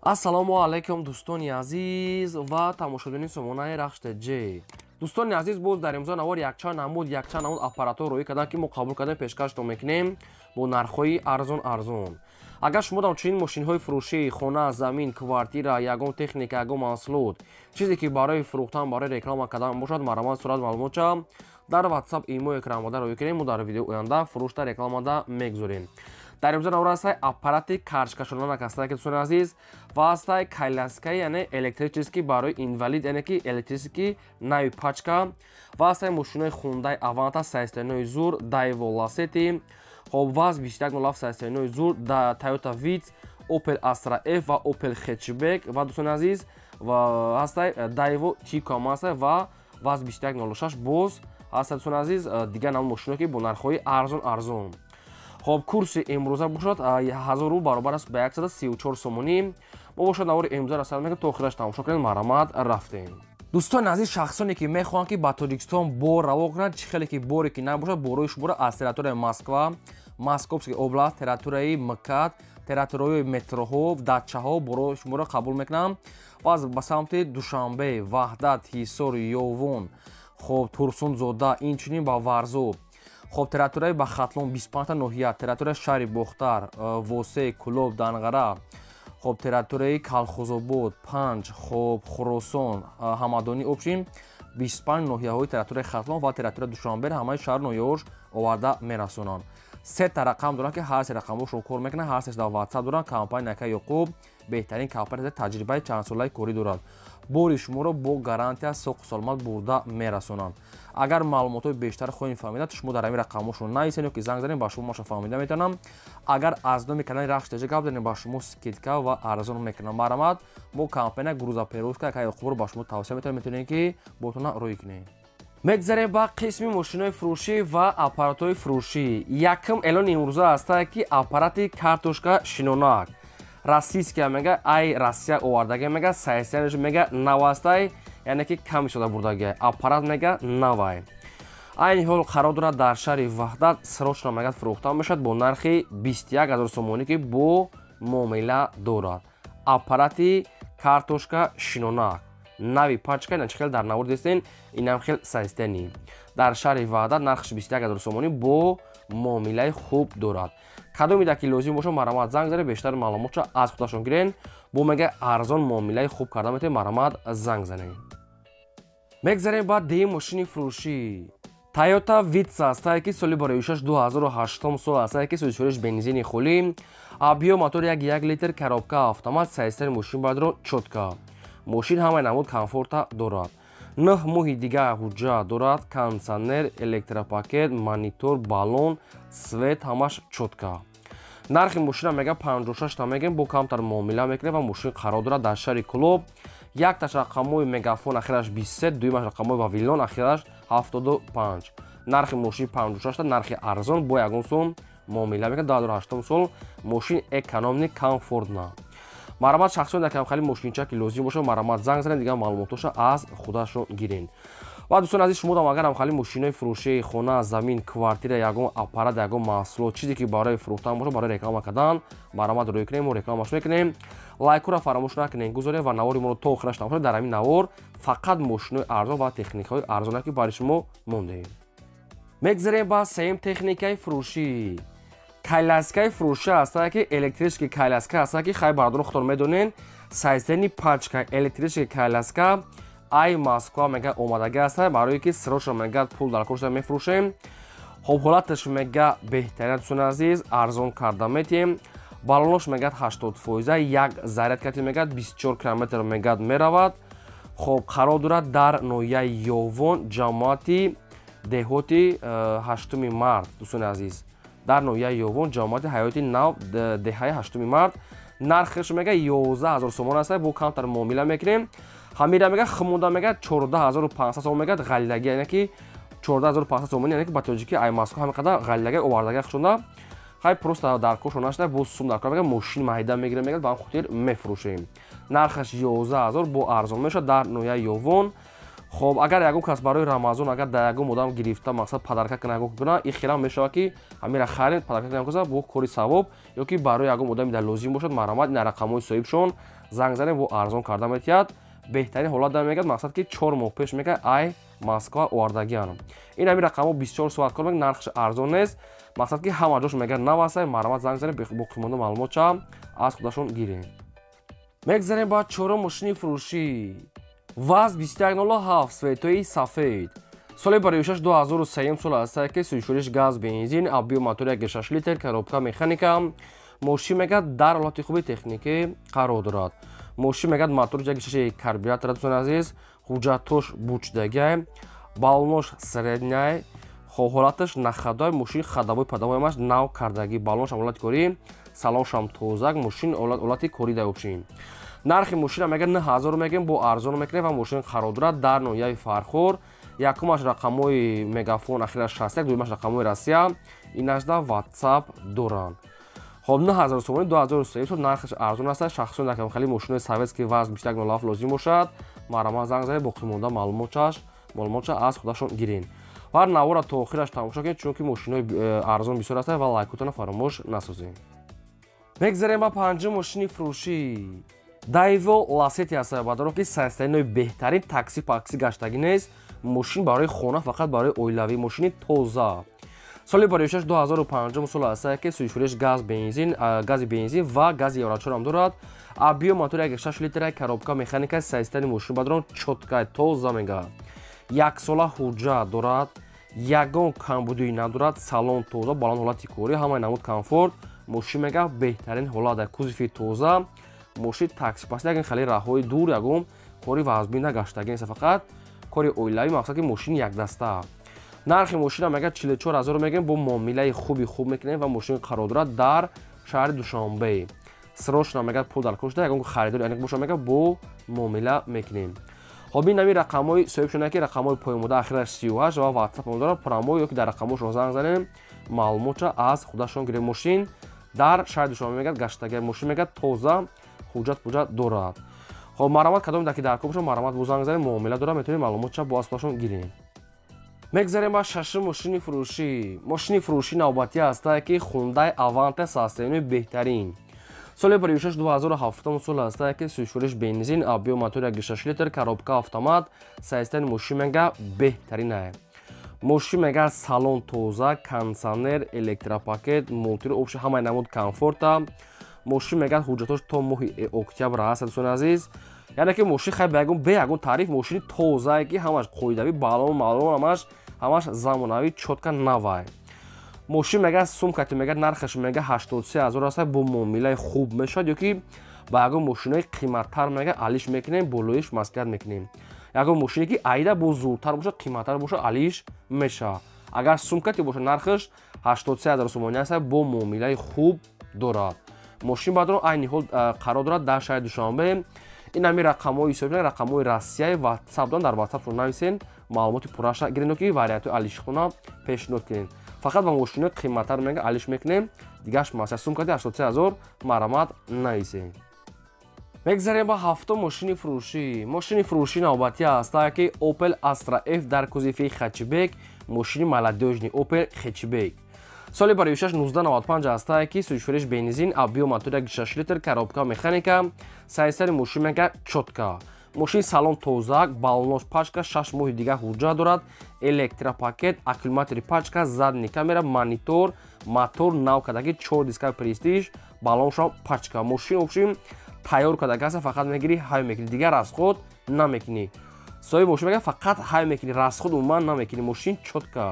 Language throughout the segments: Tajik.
ассалому алайкум дӯстони азиз ва тамошобини сомонаи рахште ҷ. дӯстони азиз, боз дар имзо навор якчанд намуд аппаратҳо рӯй кардам, ки мо қабул кардан пешкашто мекунем бо нархҳои арзон. агар шумо дар чунин мошинҳои фурӯшии хона, замин, квартира, ягон техника, ягон маҳсулот, чизе ки барои фурӯхтан, барои реклама кардан бошад, маромад сурат маълумотша дар WhatsApp имо экранвода рӯй кунем. мо дар видеои оянда фурӯшда рекламада мегузорем. дар имзо навор ҳастай аппарати карчкашонанак ҳастай, ки дӯстони азиз, ва ҳастай кайляскаи, яъне электрически барои инвалид, яъне ки электрически нави пачка, ва ҳастай мошинои хундай аванта 109 зур, дайво ласети, хоб ваз 2107 109 зур, Toyota Vitz, Opel Astra F ва Opel Hatchback, ва дӯстони азиз, ва ҳастай дайво Tiguan ҳастай ва ваз 2106 боз ҳастай. дӯстони азиз, дигар навъи мошино ки бо нархҳои арзон. хоб курси имрӯза бошад 1000 рубл баробар аст ба 134 сомонӣ. мо бошад навори имзо расад мекунем то охираш тамошо кунем. маромад рафтем. дӯстони азиз, шахсоне ки мехоҳанд ки ба Тоҷикистон бор раво кунанд, чӣ хеле ки боре ки набошад, борои шуморо аз территорияи Москва, Московская област, территорияи МКАД, территорияи метроҳо, датчаҳо борои шуморо қабул мекунам. ва ба самти Душанбе, Ваҳдат, Ҳисор, Ёвон, хоб Турсунзода, инчунин ба Варзоб, хоб территорияи ба Хатлон 25 ноҳия, территорияи шаҳри Бохтар, Восе, Кулоб, Данғара, хоб территорияи Калхозобод, Панҷ, хоб Хуросон, Ҳамадонӣ обшин 25 ноҳияҳои территорияи Хатлон ва территорияи Душанбе ҳамаи шаҳр ноҳияҳош оварда мерасонанд. сета рақам доранд ки ҳар се рақамҳошон кор мекунанд. ҳар сеш дар WhatsApp доранд. компания Нака Ёқуб беҳтарин компания, таҷрибаи чандсолаи корӣ дорад. бори шуморо бо гарантия соқу саломат бурда мерасонанд. агар маълумотои бештар хоҳем фаҳмида, шумо дар ҳамин рақамҳошон нависед, ё ки занг занед, ба шумо маша фаҳмида метавонам. агар аз номи канали Рахштеҷа гап занед, ба шумо скидка ва арзон мекунам. маромад, мо компания грузоперевозка Нака Ёқубро ба шумо тавсия метавонем, метавонем ки ботона рӯй кунем. мегзарем ба қисми мошинои фурӯшӣ ва аппаратҳои фурӯшӣ. якум эълони имрӯза ҳастад ки аппарати картошка шинонак российская мега ай Россия овардаги мега сайсиянш мега нав ҳастай, яъне ки ками сода бурдаги аппарат мега навай. айни ҳол қарор дорад дар шаҳри Ваҳдат срочно мега фурӯхта мешавад бо нархи 21 000 сомонӣ ки бо муомила дорад. аппарати картошка шинонак нави пачка, ин хел дар навор дестен, инам хел сайстани. дар шаҳри Ваҳдат нархш 21 000 сомонӣ бо муомилаи хуб дорад. кадомида ки лозим бошад, маромад занг занед, бештар маълумотша аз худашон гирен, бо мега арзон муомилаи хуб карда метавонед, маромад занг занед. мегзарем ба деҳи мошини фурӯшӣ. Toyota Vitz ҳастае ки соли бароишаш 2008 сол ҳастае ки сӯзишвориш бензини холӣ, абъём мотори 1 литр, коробка автомат, сайстани мошин бадро чотка. мошин ҳамаи намуд комфорта дорад. 9 моҳи дига ҳуҷҷат дорад, кондитсионер, электропакет, монитор, баллон, свет ҳамаш чотка. нархи мошина мега 56 та мегем, бо камтар муомила мекунем ва мошин қарор дорад дар шаҳри Кулоб. якташ рақамҳои мегафон ахираш 23, дуюмаш рақамҳои Вавилон ахираш 75. нархи мошин 56 та, нархи арзон бо ягон сум муомила мекунад. 2008 сол мошин экономни комфортна. маромад, шахсоне ки хали мошинча ки лозим бошад, маромад занг занед, дигар маълумотоша аз худашон гирен. ва дӯстони азиз, шумо дам агар хали мошинои фурӯшии хона, замин, квартира, ягон аппарат, ягон маҳсулот, чизе ки барои фурӯхтан бошад, барои реклама кардан, маромад рӯй кунем, мо рекламаш мекунем. лайкура фаромӯш накунед, гузоред ва навори моро то охираш тамошо. дар ҳамин навор фақат мошинои арзон ва техникаҳои арзоне ки барои шумо мондем. мегзарем ба сеюм техникаи фурӯшӣ. кайляскаи фурӯшӣ ҳастае ки электрически кайляска ҳастае ки хай бародарон худтон медонен, сайзени пачка электрически кайляска ай Москва мега омадаги ҳастае, барое ки срочно мега пул дар корша мефурӯшем. хоб ҳолаташ мега беҳтарин, дӯстони азиз, арзон карда метиҳем. баллонош мегад 80%, як зарядкати мегад 24 км мегад меравад. хоб қарор дорад дар ноҳияи Ёвон, ҷамоати деҳоти 8 март. дӯстони азиз, дар ноҳияи Ёвон, ҷамоати ҳаёти нав, деҳаи 8 март. нархш мега 11 000 сомон ҳастае, бо камтар муомила мекунем. ҳамира мега хмуда мега 14 500 сомон мегад ғалидаги, яъне ки 14 500 сомон, яъне ки ба тоҷики ай Москва ҳамин қадар ғалидаги овардаги хушонда. хай просто дар кор шонашда бо сум дар кор мега мошин маҳида мегирем, мега ба ҳам хотир мефурӯшем. нархаш 11 000 бо арзон мешавад дар ноҳияи Ёвон. خب اگر یگون کس برای رمضان اگر در یگون مدام گرفته مقصد پدرکه کنه کنه این خیلی میشه که همین را خرید پدرکه کنه کنه با کاری ثواب یا که برای یگون مدام در لازم باشد مرامت این رقمای صاحبشون زنگ زنه و ارزان کرده میتید بهترین حالت در میگه مقصد که 4 ماه پیش میگه ای مسکو آوردگیانم این همین رقمو 24 ساعت کار میگه نرخش ارزان نیست مقصد که همه جاش میگه نواسه مرامت زنگ زنه با قیمت معلومات چا از خودشون گیرین میگذاریم با چهارم ماشین فروشی ВАЗ 2107 светои сафед соли бароишаш 2003 сол аст ки сӯйшӯриш газ бензин абио мотори 1.6 литр коробка механика мошин мегад дар ҳолати хуби техникӣ қарор дорад мошин мегад мотори 1.6 карбюратор дӯстон азиз ҳуҷҷатош бучдаги балонош средняй ҳолаташ нахадой мошин хадавои падавоямаш нав кардагӣ балонош ҳолати корӣ салоншам тозак мошин ҳолати корӣ даёбшин нархи мошина мегӯяд 9000 мегӯем бо арзон мекунем ва мошин қарор дорад дар ноҳияи фархор якумаш рақамҳои мегафон ахираш 61 дуюмаш рақамҳои россия инашда ватсап доранд хоб 9000 сомони 2300 нархаш арзон аст шахсон дар камхали мошинои советский ВАЗ 2107 лозим бошад марама занг занед боқӣ монда маълумотша аз худашон гирин ва навора то охираш тамошо кунед чунки мошинои арзон бисёр аст ва лайкотона фаромӯш насозем мегзарем ба панҷум мошини фурӯшӣ Daewoo Lacetti аст ба даро ки сайстаринои беҳтарин такси пакси гаштагӣ нест мошин барои хона фақат барои оилавӣ мошини тоза соли бароишаш 2005 сол аст ки сӯйшӯриш гази бензин ва гази ёрачорам дорад абио мотори 1.6 литр коробка механика сайстани мошин ба даро чоткай тоза мегӯяд яксола ҳуҷҷат дорад ягон камбудии надорад салон тоза баланд ҳолати корӣ ҳамаи намуд комфорт мошин мегӯяд беҳтарин ҳолат кузуфи тоза мошин такси пас ягон хали раҳҳои дур ягон кори вазбинда гаштагӣ нест фақат кори оилавӣ мақсад ки мошини якдаста нархи мошина мегӯяд 44000 мегӯем бо муомилаи хуб мекунем ва мошин қарор дорад дар шаҳри душанбе срочно мегӯяд пул дар кошда ягон харидори аниқ боша мегӯяд бо муомила мекунем хоб ин ҳамин рақамҳои соҳибшона ки рақамҳои поимода ахираш 38 ва ватсап дорад промои ё ки дар рақамҳошон занг занем маълумотша аз худашон гирем мошин дар шаҳри душанбе мегӯяд гаштаги мошин мегӯяд тоза ҳуҷҷат дорад хоб марамат кадоми даки дар кӯбшон марамат бо занг занем муомила дорад метавонем маълумотша бо аз худашон гирем мегзарем ба шашум мошини фурӯшӣ навбатӣ аст ки Hyundai Avante сайстаринои беҳтарин соли бароишаш 2007 сол аст ки сӯйшӯриш бензин абио мотори 1.6 литр коробка автомат сайстани мошин мега беҳтарин аст мошин мега салон тоза кондитсионер электропакет мултиро обши ҳамаи намуд комфорта мошин мегӯяд ҳуҷҷатош то моҳи октябр аст дӯстони азиз яъне ки мошин хай бе ягон таъриф мошини тозае ки ҳамаш қоидавӣ балон малон ҳамаш замонавӣ чотка навай мошин мегӯяд сумкати мегӯяд нархаш мега 83000 аст бо муомилаи хуб мешавад ё ки ба ягон мошинои қиматтар мега алиш мекунем болоиш маслиҳат мекунем ягон мошине ки айда бо зурдтар бошад қиматтар бошад алиш мешавад агар сумкати бошад нархаш 83000 сомони аст бо муомилаи хуб дорад мошин бадро айни ҳол қарор дорад дар шаҳри душанбе ин ҳамин рақамҳои ҳисобшуда рақамҳои россияи ватсап доранд дар ватсапшон нависен маълумоти пурраша гирен ки вариантҳои алишхона пешниҳод кунем фақат ба мошинои қиматтар мега алиш мекунем дигаш масъала сумкати 83000 марамат нависем мегзарем ба ҳафтум мошини фурӯшӣ навбатӣ аст ки Opel Astra F дар кузуфи хэтчбек мошини молодёжни Opel хэтчбек соли бароишаш 1995 аст ки сӯйшӯриш бензин абио мотори 1.6 литр коробка механика сайстани мошин мега чотка мошин салон тозак балонош пачка 6 моҳи дигар ҳуҷҷат дорад электропакет аккумулятори пачка задни камера монитор мотор нав кадаги 4 диска престиж балоншам пачка мошин обшим тайёр кадаги аст фақат мегири ҳай мекунӣ дигар расход намекунӣ соҳиби мошин мега фақат ҳай мекунӣ расход умуман намекунӣ мошин чотка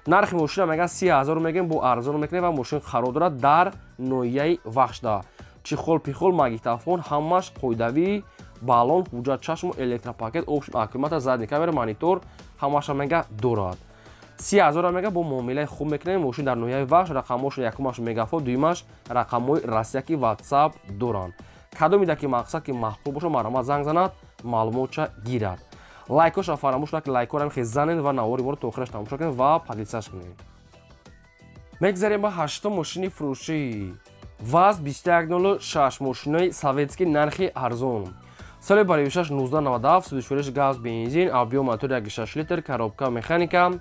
нархи мошина мега 30000 мегӯем бо арзон мекунем ва мошин қарор дорад дар ноҳияи вахшда чихол пихол магнитофон ҳамаш қоидавӣ балон ҳуҷҷат чашму электропакет обшин аккумулятор задни камера монитор ҳамаша мега дорад 30000 мега бо муомилаи хуб мекунем мошин дар ноҳияи вахш рақамҳош якумаш мегафон дуюмаш рақамҳои россия ки ватсап доранд кадомида ки мақсад ки маҳқул боша маромат занг занад маълумотша гирад лайкоша фаромӯш накунед лайкорам хез занед ва навори моро то охираш тамошо кунед ва подлисаш кунед мегзарем ба ҳаштум мошини фурӯшӣ ВАЗ 2106 мошинои советский нархи арзон соли барои 1997 судишвариш газ бензин объем мотор 1.6 литр коробка механика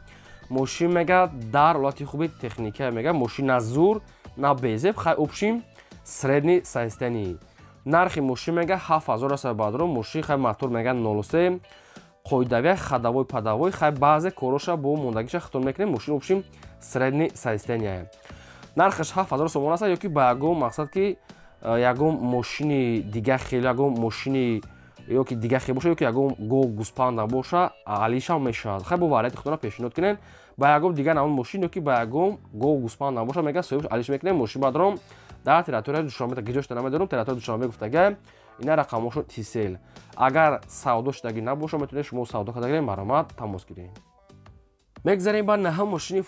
мошин мега дар ҳолати хуби техника мега мошин на зур на безеб хай общим средни сайстани нархи мошин мега 7000 аст бадро мошин хай мотор мега 03 қоидавия хадавой падавой хай баъзе короша бо мондагиша хитон мекунем мошин общим средни сайстани нархаш 7000 сомон аст ёки ба ягон мақсад ки ягон мошини дига хеле ягон мошини ёки дига хеле боша ёки ягон го гуспанда боша алиша мешавад хай бо варианти худона пешниҳод кунен ба ягон дига навон мошин ёки ба ягон го гуспанда боша мега соҳибаш алиш мекунем мошин бадром дар территорияи душанбе гиҷошта намедорум территорияи душанбе гуфтага ина рақамошо тисел агар савдо шудагӣ набоша метавонед шумо савдо кардагӣ маромад тамос гиред. мегзарем ба наҳа мошини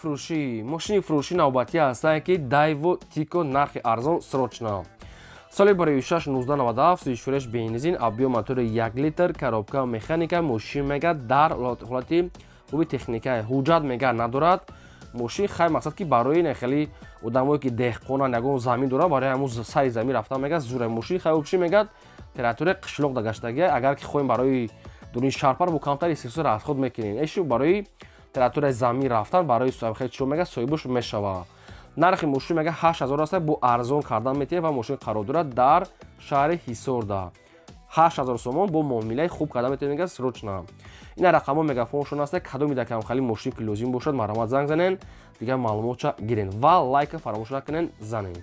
фурӯшӣ навбатӣ ҳастае ки дайво тико нархи арзон срочна соли барои 1997 судишвариш бензин объем мотори 1 литр коробка механика мошин мега дар ҳолати хуби техника ҳуҷҷат мега надорад мошин хай мақсад ки барои нехели одамое ки деҳқонан ягон замин дорад барои ҳамун сари замин рафтан мега зура мошин хай общи мегад территорияи қишлоқ да гаштаги агар ки хоҳем барои дуруни шаҳрпар бо камтари истисоси расход мекунем эшо барои территорияи замин рафтан барои соҳибхел чо мега соҳибуш мешава нархи мошин мега 8000 аст бо арзон кардан метавонад ва мошин қарор дорад дар шаҳри ҳисорда 8000 сомон бо муомилаи хуб кардан метавонад мега срочна ина рақамо мегафоншон аст кадоми дар камхали мошин ки лозим бошад маромад занг занен дигар маълумотша гирен ва лайка фаромӯш накунен занен.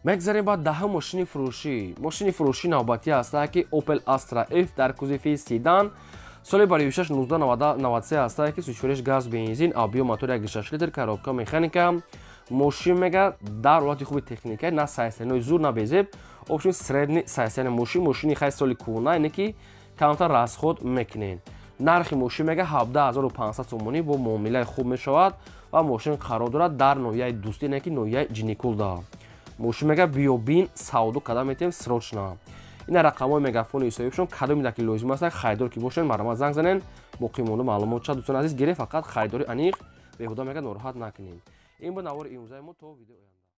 мегзарем ба даҳа мошини фурӯшӣ навбатӣ ҳастае ки Opel Astra F дар кузофи седан соли барои 1993 ҳастае ки судишвариш газ бензин объем мотори 1.6 литр коробка механика мошин мега дар ҳолати хуби техника на сайстаниҳои зур на безеб общем средни сайстани мошини хай соли кӯна ине ки камтар расход мекунен нархи мошин мега 17500 сомонӣ бо муомилаи хуб мешавад ва мошин қарор дорад дар ноҳияи дӯстӣ ине ки ноҳияи ҷиникулда мошин мега биёбин савдо кардан метавонем срочна ина рақамҳои мегафони ҳисобишон кадоми дар ки лозим аст харидор ки бошен маромад занг занен боқӣ монда маълумотша дӯстони азиз гирем фақат харидори аниқ беҳуда мега нороҳат накунем ин ба навори имрӯзаи мо то видеои